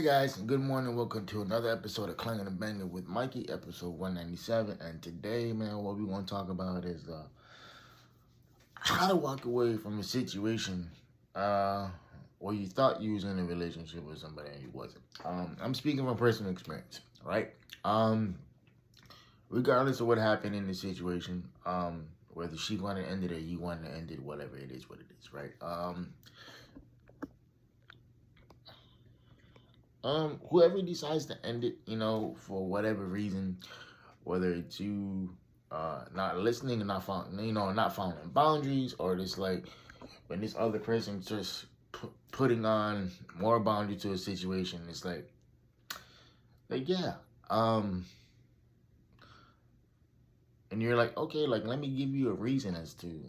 Hey guys, good morning. Welcome to another episode of Clangin and Bangin with Mikey, episode 197. And today, man, what we want to talk about is how to walk away from a situation uh, where you thought you was in a relationship with somebody and you wasn't. I'm speaking from personal experience, right? Um, Regardless of what happened in the situation, whether she wanted to end it or you wanted to end it, whatever it is, what it is, right? Whoever decides to end it, for whatever reason, whether it's you not listening and not not following boundaries, or just like when this other person just putting on more boundary to a situation, it's like yeah, um, and you're like, okay, like let me give you a reason as to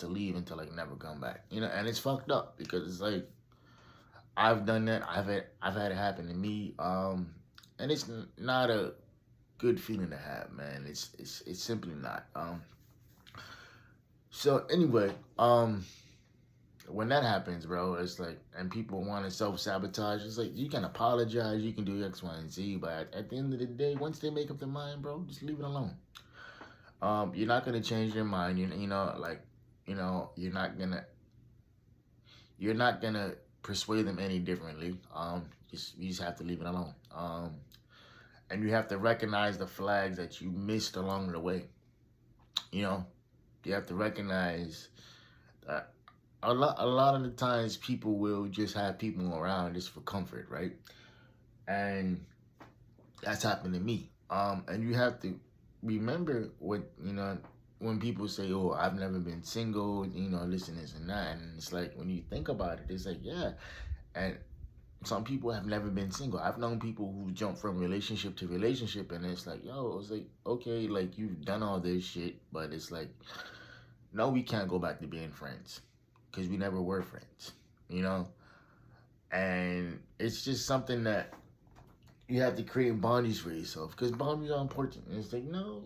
leave until like never come back, and it's fucked up because it's like I've done that. I've had it happen to me. And it's not a good feeling to have, man. It's simply not. So anyway, when that happens, bro, it's like, and people want to self sabotage. It's like you can apologize, you can do X, Y, and Z, but at the end of the day, once they make up their mind, bro, just leave it alone. You're not gonna change their mind. You're not gonna persuade them any differently. You just have to leave it alone. And you have to recognize the flags that you missed along the way. You know, you have to recognize that a lot of the times people will just have people around just for comfort, right? And that's happened to me. And you have to remember when people say, "Oh, I've never been single," this and this and that, and it's like when you think about it, it's like, yeah, and some people have never been single. I've known people who jump from relationship to relationship, and it's like, yo, it's like, okay, like you've done all this shit, but it's like, no, we can't go back to being friends because we never were friends, you know? And it's just something that you have to create boundaries for yourself because boundaries are important. And it's like, no,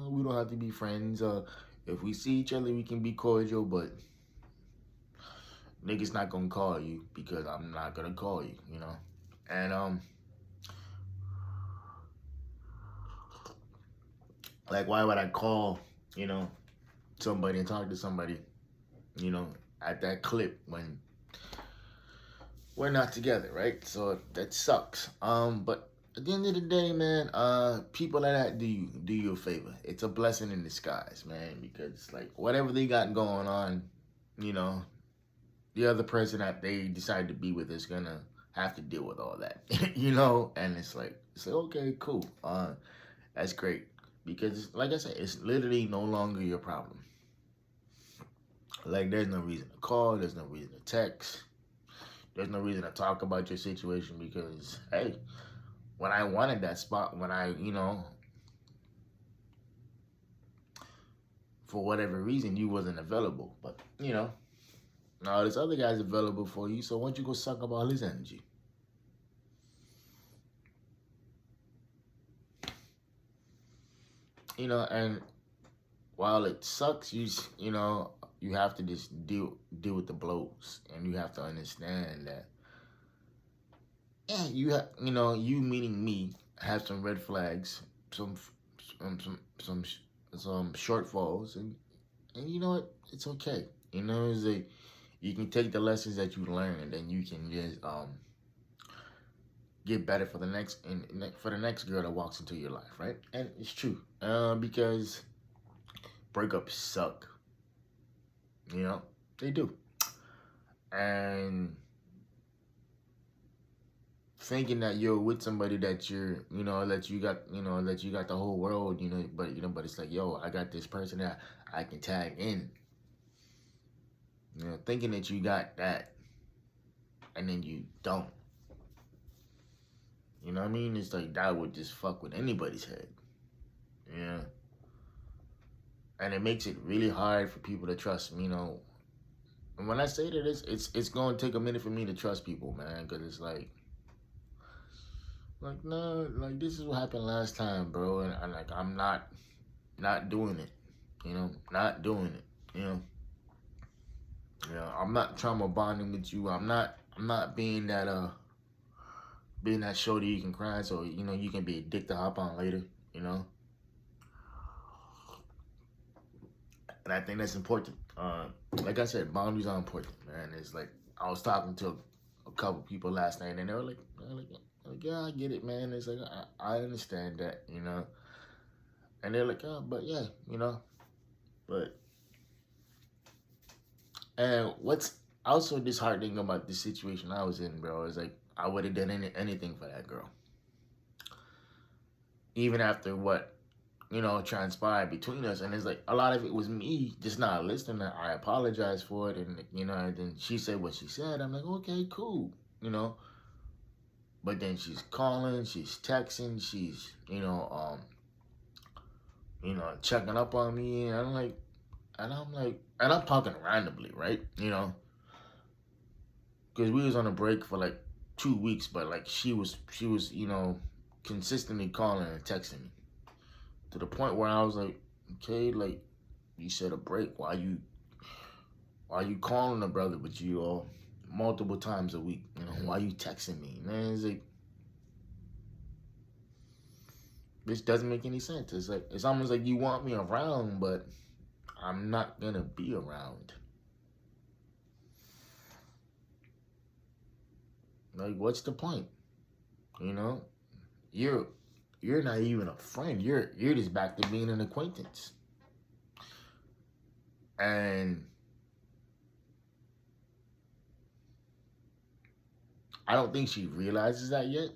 we don't have to be friends. If we see each other, we can be cordial, but niggas not gonna call you because I'm not gonna call you. And like why would I call, you know, somebody and talk to somebody, you know, at that clip when we're not together, right? So that sucks. But at the end of the day, man, people like that do you a favor. It's a blessing in disguise, man, because like whatever they got going on, you know, the other person that they decide to be with is gonna have to deal with all that, and it's like okay, cool, that's great because like I said, it's literally no longer your problem. Like there's no reason to call, there's no reason to text, there's no reason to talk about your situation because hey, when I wanted that spot, when I for whatever reason you wasn't available, but now this other guy's available for you, so why don't you go suck up all his energy? And while it sucks, you have to just deal with the blows, and you have to understand that yeah, you meaning me have some red flags, some some shortfalls, and you know what? It's okay. It's like you can take the lessons that you learned, and you can just get better for the next girl that walks into your life, right? And it's true, because breakups suck. They do. And thinking that you're with somebody that that you got the whole world, but it's like, yo, I got this person that I can tag in. Thinking that you got that, and then you don't. You know what I mean? It's like that would just fuck with anybody's head. Yeah. And it makes it really hard for people to trust me. And when I say that, it's going to take a minute for me to trust people, man, because it's like no, like this is what happened last time, bro, and I'm not doing it, not doing it, I'm not trauma bonding with you. I'm not being that being that shoulder you can cry, so you know you can be a dick to hop on later. You know, and I think that's important. Like I said, boundaries are important, man. It's like I was talking to a couple people last night, and they were like, yeah, I get it, man. It's like I understand that, you know, and they're like, oh, but yeah, you know, but and what's also disheartening about the situation I was in, bro, is like I would have done anything for that girl, even after what you know, transpired between us. And it's like a lot of it was me just not listening. I apologized for it. And, you know, and then she said what she said. I'm like, okay, cool, you know. But then she's calling, she's texting, she's, checking up on me. And and I'm talking randomly, right? You know, because we was on a break for like 2 weeks, but like she was, consistently calling and texting me to the point where I was like, okay, like you said a break. Why you calling a brother, but you multiple times a week? You know, why you texting me? Man, it's like this doesn't make any sense. It's like it's almost like you want me around, but I'm not gonna be around. Like, what's the point? You know, you're you're not even a friend. You're just back to being an acquaintance. And I don't think she realizes that yet,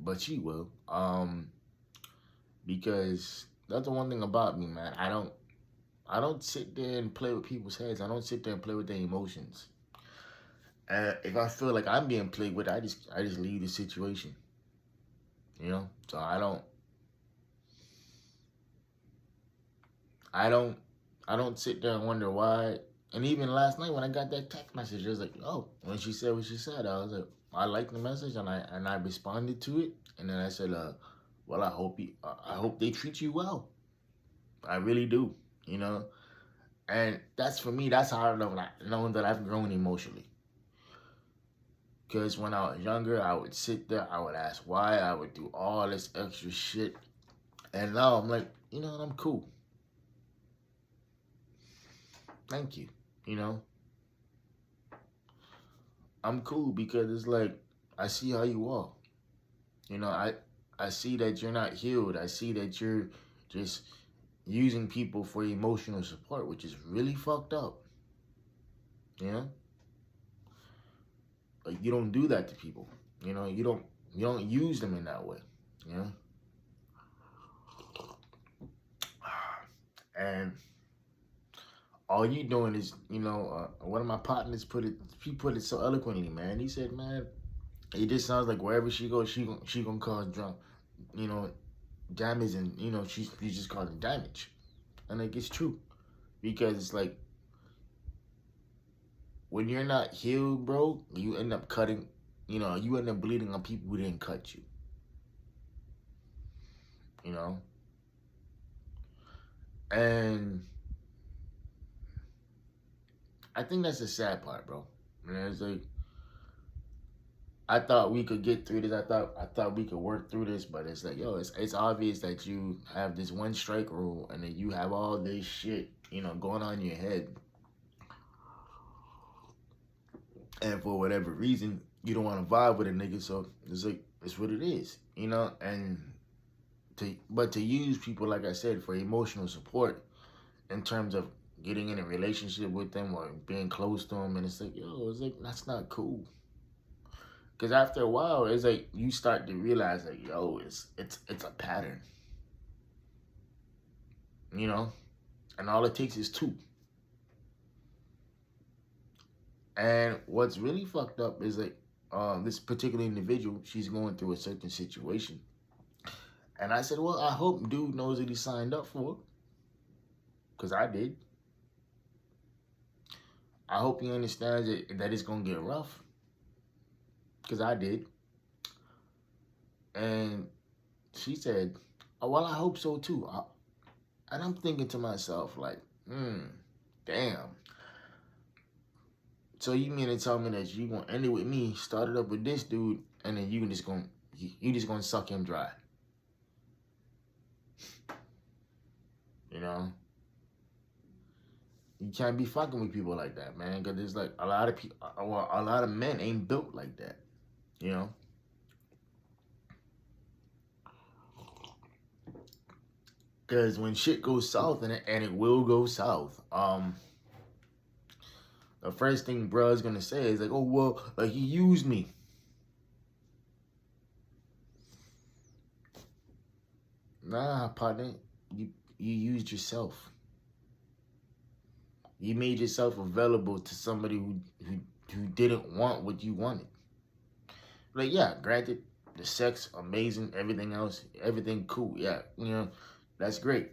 but she will. Because that's the one thing about me, man. I don't sit there and play with people's heads. I don't sit there and play with their emotions. And if I feel like I'm being played with, I just leave the situation. You know? So I don't sit there and wonder why. And even last night when I got that text message, it was like, oh, when she said what she said, I was like, I liked the message and I responded to it, and then I said, well, I hope they treat you well. I really do, you know. And that's for me. That's how I know that I've grown emotionally. Because when I was younger, I would sit there, I would ask why, I would do all this extra shit, and now I'm like, you know what, I'm cool. Thank you. You know, I'm cool because it's like I see how you are. You know, I see that you're not healed. I see that you're just using people for emotional support, which is really fucked up. You know, like you don't do that to people. You know, you don't use them in that way. You know, and all you doing is, one of my partners put it so eloquently, man. He said, man, it just sounds like wherever she goes, she gonna cause drunk, you know, damage, and she's just causing damage, and like it's true, because it's like when you're not healed, bro, you end up cutting, you end up bleeding on people who didn't cut you, you know, and I think that's the sad part, bro. It's like I thought we could get through this. I thought we could work through this, but it's like, yo, it's obvious that you have this one strike rule, and then you have all this shit, going on in your head, and for whatever reason, you don't want to vibe with a nigga. So it's like it's what it is, and to use people, like I said, for emotional support in terms of getting in a relationship with them or being close to them, and it's like, yo, it's like that's not cool. Because after a while, it's like you start to realize, like, yo, it's a pattern, and all it takes is two. And what's really fucked up is like, this particular individual, she's going through a certain situation, and I said, well, I hope dude knows what he signed up for, because I did. I hope he understands that it's gonna get rough, because I did. And she said, oh, well, I hope so too. And I'm thinking to myself, like, damn. So you mean to tell me that you gonna end it with me, started up with this dude, and then you just gonna suck him dry? You know, you can't be fucking with people like that, man. Cause there's like a lot of people, well, a lot of men ain't built like that. You know, cause when shit goes south, and it will go south, the first thing bruh's gonna say is like, oh well, like he used me. Nah, partner, you used yourself. You made yourself available to somebody who didn't want what you wanted. Like, yeah, granted, the sex amazing, everything else, everything cool. Yeah, you know, that's great.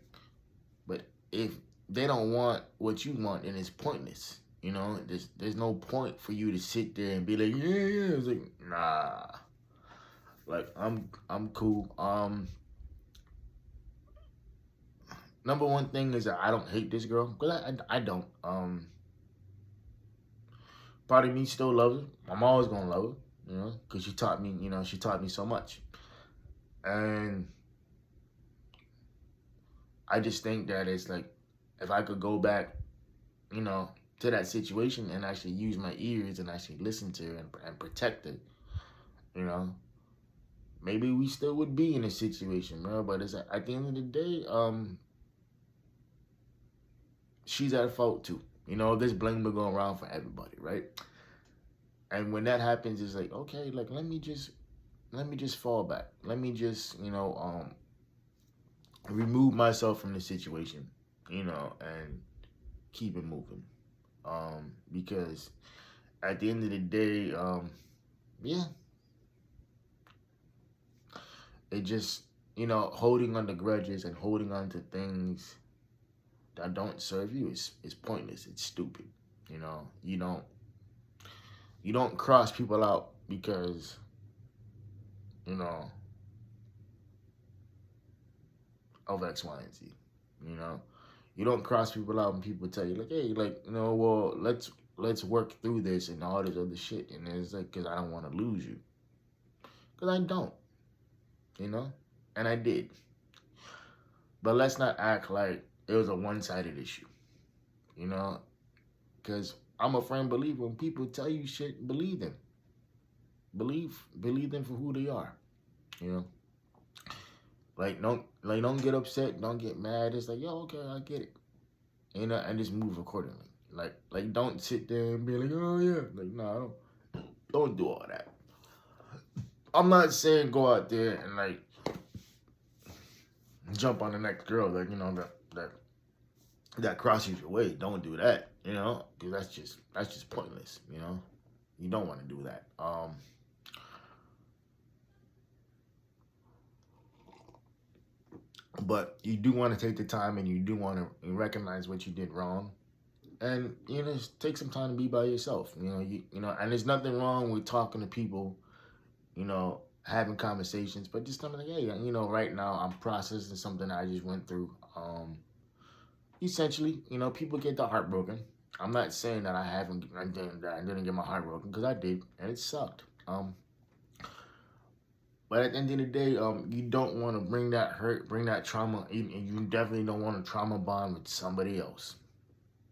But if they don't want what you want, then it's pointless. You know, there's no point for you to sit there and be like, yeah, yeah. It's like, nah. Like, I'm cool. Number one thing is that I don't hate this girl, because I don't. Part of me still loves her. I'm always gonna love her, you know, because she taught me, she taught me so much. And I just think that it's like, if I could go back, to that situation and actually use my ears and actually listen to her and protect her, you know, maybe we still would be in a situation, bro. But it's at the end of the day, she's at fault too. You know, this blame will go around for everybody, right? And when that happens, it's like, okay, like let me just fall back. Let me just, remove myself from the situation, and keep it moving. Because at the end of the day, yeah, it just, holding on to grudges and holding on to things that don't serve you is pointless. It's stupid. You don't cross people out because, you know, of X, Y, and Z. You know, you don't cross people out when people tell you like, hey, like, well, let's work through this and all this other shit. And it's like, because I don't want to lose you. Because I don't, and I did. But let's not act like it was a one-sided issue, because I'm a firm believer when people tell you shit, believe them. Believe them for who they are, you know. Don't get upset, don't get mad. It's like, yo, okay, I get it, and just move accordingly. Like don't sit there and be like, oh yeah, like no, don't do all that. I'm not saying go out there and like jump on the next girl that that crosses your way. Don't do that, because that's just pointless. You don't want to do that. But you do want to take the time, and you do want to recognize what you did wrong, and just take some time to be by yourself. And there's nothing wrong with talking to people, having conversations, but just something like, hey, right now I'm processing something I just went through. Essentially, people get their heart broken. I'm not saying that I didn't get my heart broken, because I did, and it sucked. But at the end of the day, you don't want to bring that hurt, bring that trauma, and you definitely don't want to trauma bond with somebody else,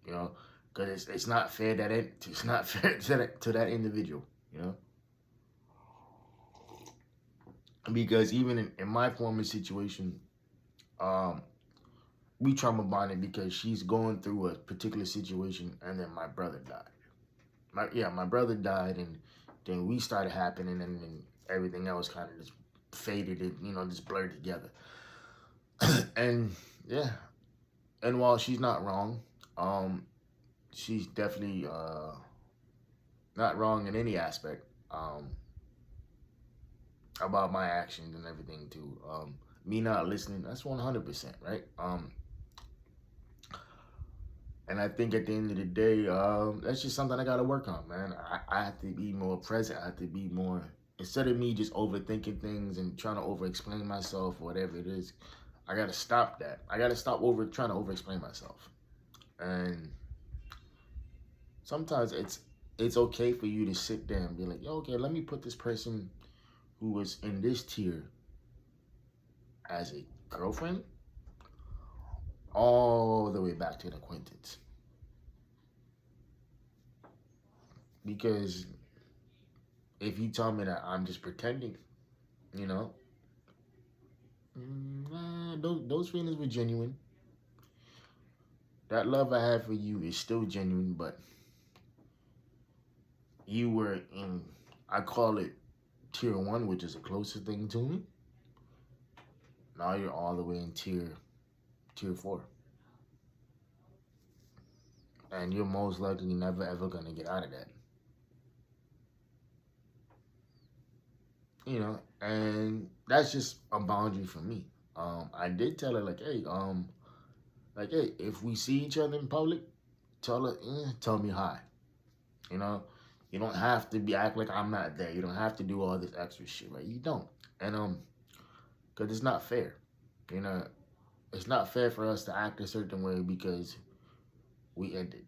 because it's not fair it's not fair to that individual, because even in my former situation, we trauma bonded because she's going through a particular situation, and then my brother died. My brother died, and then we started happening, and then everything else kind of just faded and, just blurred together. And yeah, and while she's not wrong, she's definitely not wrong in any aspect about my actions and everything too. Me not listening, that's 100%, right? And I think at the end of the day, that's just something I got to work on, man. I have to be more present. I have to be more, instead of me just overthinking things and trying to over-explain myself or whatever it is, I got to stop that. I got to stop trying to over-explain myself. And sometimes it's okay for you to sit there and be like, yo, okay, let me put this person who was in this tier as a girlfriend all the way back to an acquaintance. Because if you tell me that I'm just pretending, you know, those feelings were genuine. That love I have for you is still genuine, but you were in, I call it tier one, which is the closest thing to me. Now you're all the way in tier four. And you're most likely never ever gonna get out of that. You know, and that's just a boundary for me. I did tell her like, hey, if we see each other in public, tell me hi. You know, you don't have to be act like I'm not there. You don't have to do all this extra shit, right? You don't, and because it's not fair. You know, it's not fair for us to act a certain way because we ended.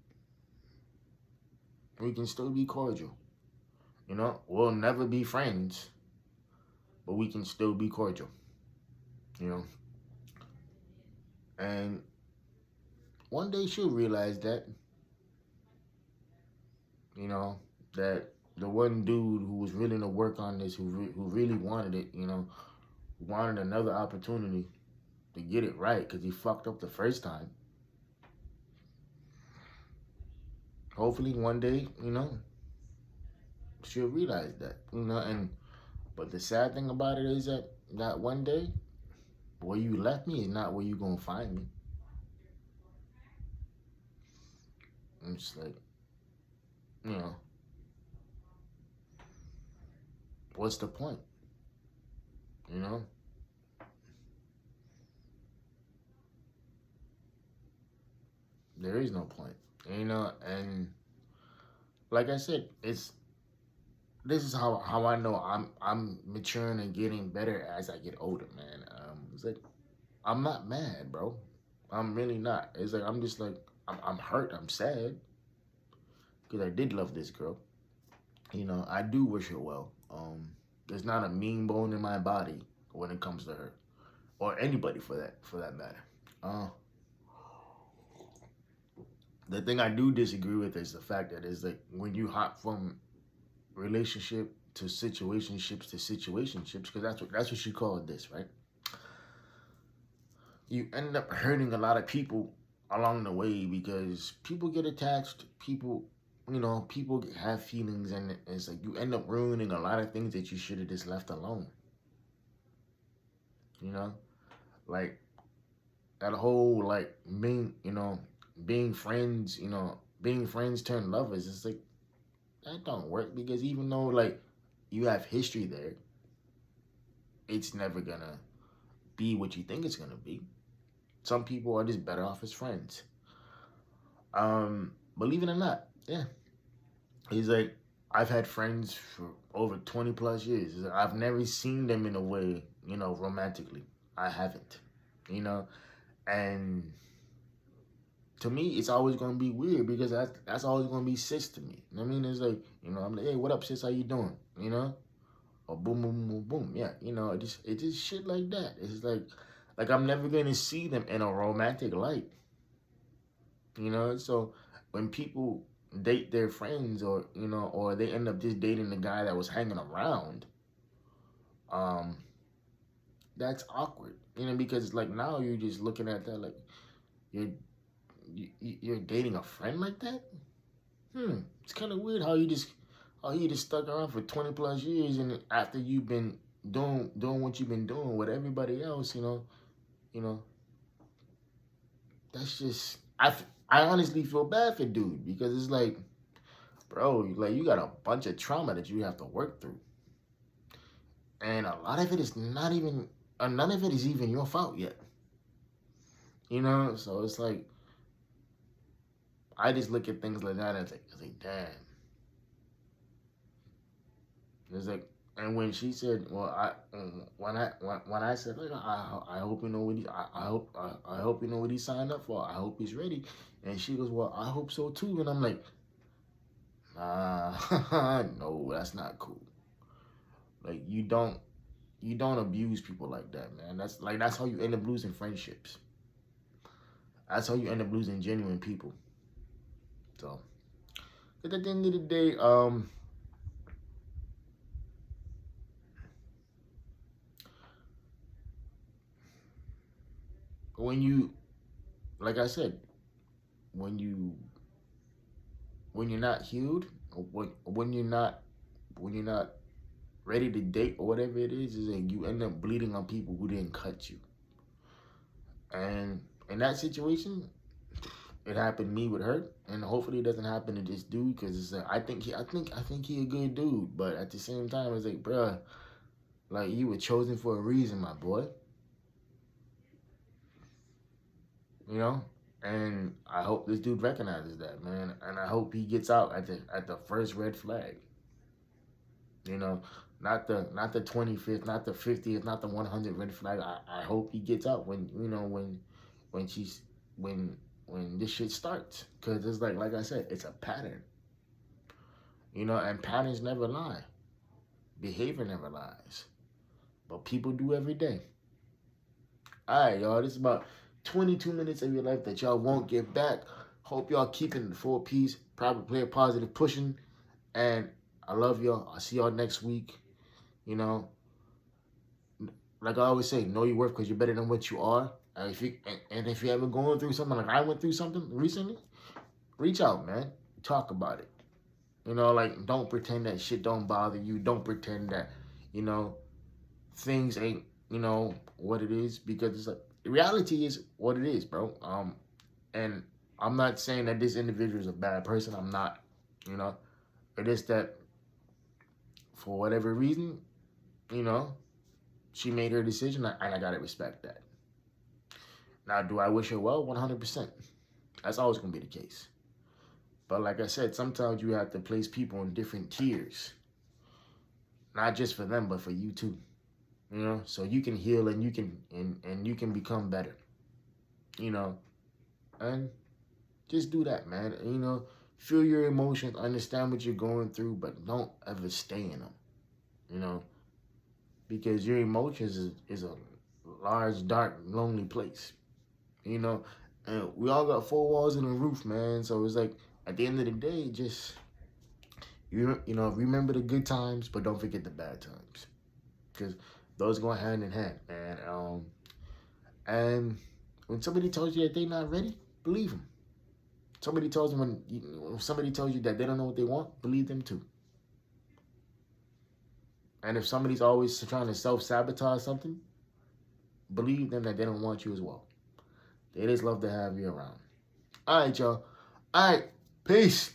We can still be cordial. You know, we'll never be friends, but we can still be cordial. You know, and one day she'll realize that. You know, that the one dude who was willing to work on this, who really wanted it, you know, wanted another opportunity to get it right because he fucked up the first time. Hopefully one day, you know, she'll realize that, you know, and but the sad thing about it is that one day, where you left me is not where you gonna find me. I'm just like, you know, what's the point? You know, there is no point. You know, and like I said, it's this is how I know I'm maturing and getting better as I get older, man. It's like I'm not mad, bro. I'm really not. It's like I'm just like I'm hurt. I'm sad because I did love this girl. You know, I do wish her well. There's not a mean bone in my body when it comes to her or anybody for that matter. Uh, the thing I do disagree with is the fact that it's like when you hop from relationship to situationships because that's what she called this, right? You end up hurting a lot of people along the way because people get attached, people, you know, people have feelings, and it's like you end up ruining a lot of things that you should have just left alone. You know, like that whole like being friends, being friends turn lovers. It's like that don't work because even though like you have history there, it's never gonna be what you think it's gonna be. Some people are just better off as friends. Believe it or not, yeah. He's like, I've had friends for over 20 plus years. I've never seen them in a way, romantically. I haven't, you know, and to me, it's always gonna be weird because that's always gonna be sis to me. You know what I mean? It's like, I'm like, hey, what up, sis? How you doing? You know? Or boom, boom, boom, boom. Yeah, it just shit like that. It's like I'm never gonna see them in a romantic light. So when people date their friends or they end up just dating the guy that was hanging around, um, that's awkward. Because like now you're just looking at that like you're you're dating a friend like that. It's kind of weird how you just stuck around for 20 plus years and after you've been doing what you've been doing with everybody else, you know, that's just I honestly feel bad for dude because it's like, bro, like you got a bunch of trauma that you have to work through, and a lot of it is not even, none of it is even your fault yet. So it's like I just look at things like that and it's like damn. It's like, and when she said, well, when I said, like, I hope you know what I hope you know what he signed up for. I hope he's ready. And she goes, well, I hope so too. And I'm like, No, that's not cool. Like you don't abuse people like that, man. That's how you end up losing friendships. That's how you end up losing genuine people. So, but at the end of the day, when you, like I said, when you when you're not healed, or when you're not ready to date or whatever it is that you end up bleeding on people who didn't cut you. And in that situation, it happened to me with her, and hopefully it doesn't happen to this dude because I think he a good dude, but at the same time, it's like, bruh, like you were chosen for a reason, my boy. You know, and I hope this dude recognizes that, man, and I hope he gets out at the first red flag. You know, not the 25th, not the 50th, not the 100th red flag. I hope he gets out when she's when this shit starts, because it's like I said, it's a pattern. And patterns never lie. Behavior never lies, but people do every day. All right, y'all. This is about 22 minutes of your life that y'all won't get back. Hope y'all keeping the full peace. Probably play a positive pushing. And I love y'all. I'll see y'all next week. You know, like I always say, know your worth because you're better than what you are. If you're ever going through something like I went through something recently, reach out, man. Talk about it. Like don't pretend that shit don't bother you. Don't pretend that, you know, things ain't, what it is, because it's like the reality is what it is, bro. And I'm not saying that this individual is a bad person. I'm not, you know. It is that for whatever reason, you know, she made her decision, and I gotta respect that. Now, do I wish her well? 100%. That's always gonna be the case. But like I said, sometimes you have to place people in different tiers, not just for them, but for you too. So you can heal and you can become better. You know, and just do that, man. Feel your emotions, understand what you're going through, but don't ever stay in them. You know, because your emotions is a large, dark, lonely place. You know, and we all got four walls and a roof, man. So it's like at the end of the day, just remember the good times, but don't forget the bad times, because those go hand in hand, man. And when somebody tells you that they're not ready, believe them. When somebody tells you that they don't know what they want, believe them too. And if somebody's always trying to self-sabotage something, believe them that they don't want you as well. They just love to have you around. All right, y'all. All right. Peace.